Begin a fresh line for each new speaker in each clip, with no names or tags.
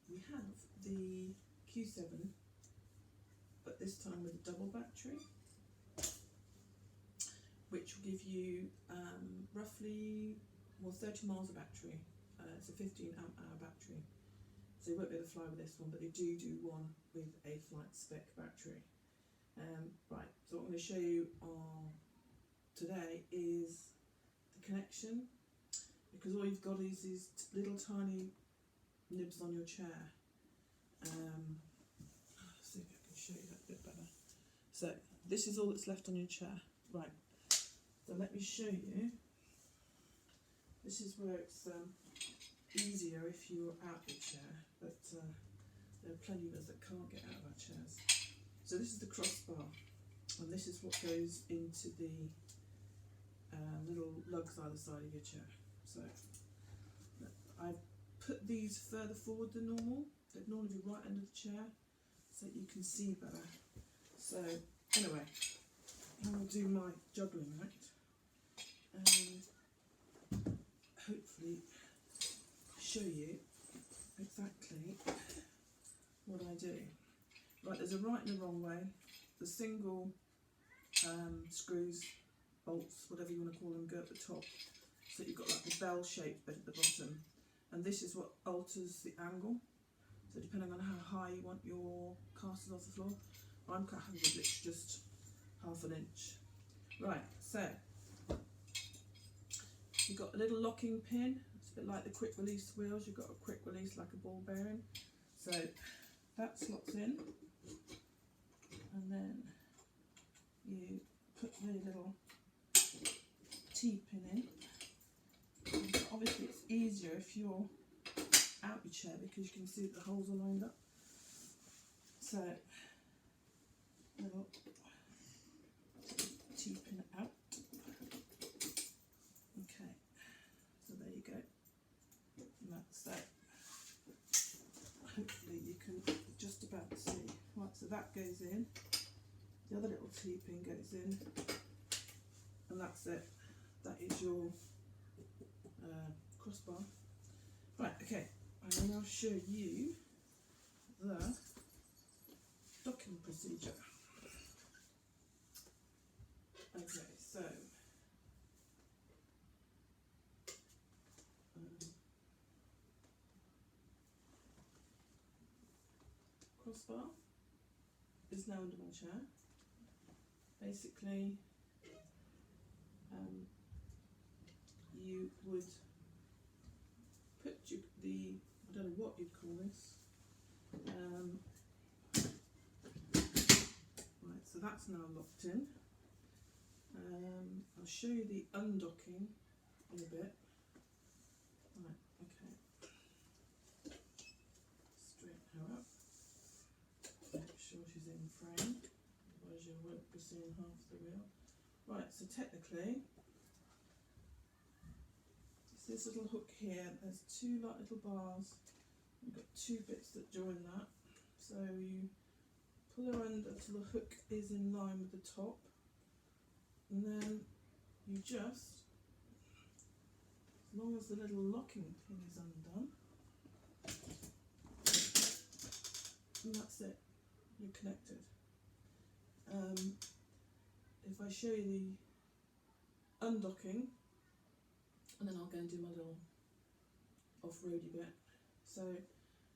We have the Q7, but this time with a double battery, which will give you roughly 30 miles of battery. It's a 15 amp hour battery, so you won't be able to fly with this one, but they do one with a flight spec battery. Right, so what I'm going to show you today is the connection, because all you've got is these little tiny nibs on your chair. Let's see if I can show you that a bit better. So this is all that's left on your chair. Right, so let me show you. This is where it's easier if you're out of your chair, but there are plenty of us that can't get out of our chairs. So this is the crossbar, and this is what goes into the little lugs either side of your chair. So I've put these further forward than normal. They'd normally be right under the chair so that you can see better. So anyway, I will do my juggling act and hopefully show you exactly what I do. Right, there's a right and a wrong way. The single screws, bolts, whatever you want to call them, go at the top, so that you've got like the bell-shaped bit at the bottom. And this is what alters the angle. So depending on how high you want your casters off the floor, I'm quite happy with it's just ½ inch. Right, so you've got a little locking pin. It's a bit like the quick release wheels. You've got a quick release like a ball bearing. So that slots in, and then you put the little T-pin in. And obviously it's easier if you're out your chair because you can see that the holes are lined up. So little T-pin out. Okay, so there you go. And that's that. Hopefully you can just about see. Right, so that goes in. The other little T-pin goes in, and that's it. That is your crossbar. Right, okay, I will now show you the docking procedure. Okay, so crossbar is now under my chair. Basically, you would put the, I don't know what you'd call this, right, so that's now locked in. I'll show you the undocking in a bit. Right, okay. Straighten her up. Make sure she's in frame, otherwise you won't be seeing half the wheel. Right, so technically, it's this little hook here. There's two little bars. You've got two bits that join that. So you pull her under till the hook is in line with the top, and then you just, as long as the little locking pin is undone, and that's it, you're connected. If I show you the undocking, and then I'll go and do my little off-roady bit. So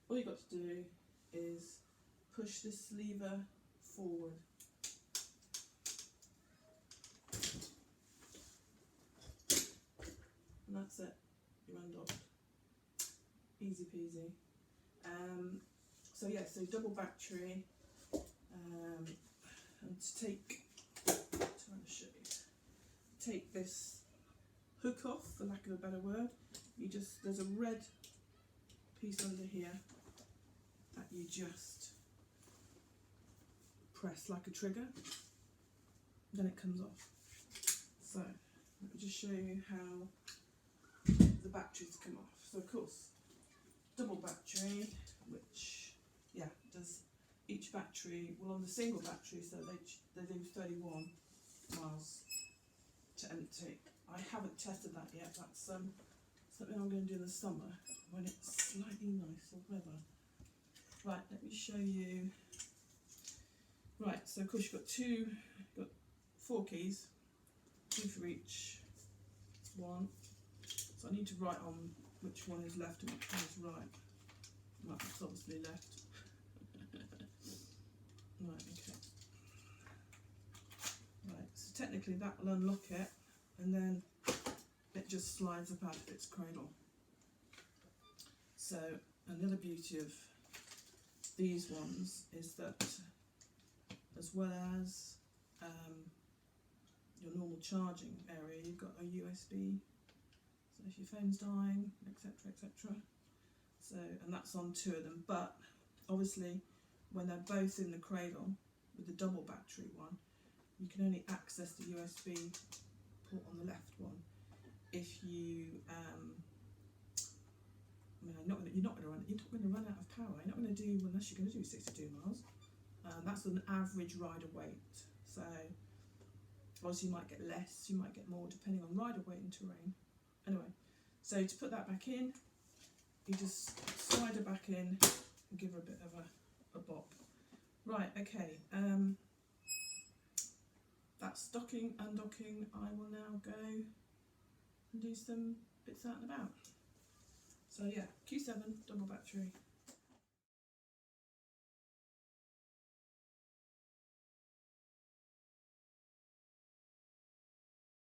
all you've got to do is push this lever forward. And that's it, you're undocked. Easy peasy. So yeah, so double battery, and to take this hook off, for lack of a better word, there's a red piece under here that you just press like a trigger, then it comes off. So let me just show you how the batteries come off. So of course, double battery, which does each battery, well on the single battery, so they do 31 miles to empty. I haven't tested that yet. That's something I'm going to do in the summer. when it's slightly nicer weather. Right, let me show you. Right, so of course you've got 4 keys, 2 for each one. So I need to write on which one is left and which one is right. Right, that's obviously left. Right, okay. Right, so technically that will unlock it, and then it just slides up out of its cradle. So another beauty of these ones is that, as well as your normal charging area, you've got a USB, so if your phone's dying, etc, etc. So, and that's on 2 of them, but obviously when they're both in the cradle with the double battery one, you can only access the USB port on the left one if you you're not going to run out of power. You're not going to do, unless you're going to do 62 miles. That's an average rider weight. So obviously you might get less, you might get more, depending on rider weight and terrain. Anyway, so to put that back in, you just slide her back in and give her a bit of a bop. Right, okay. That's docking, undocking. I will now go and do some bits out and about. So yeah, Q7 double battery.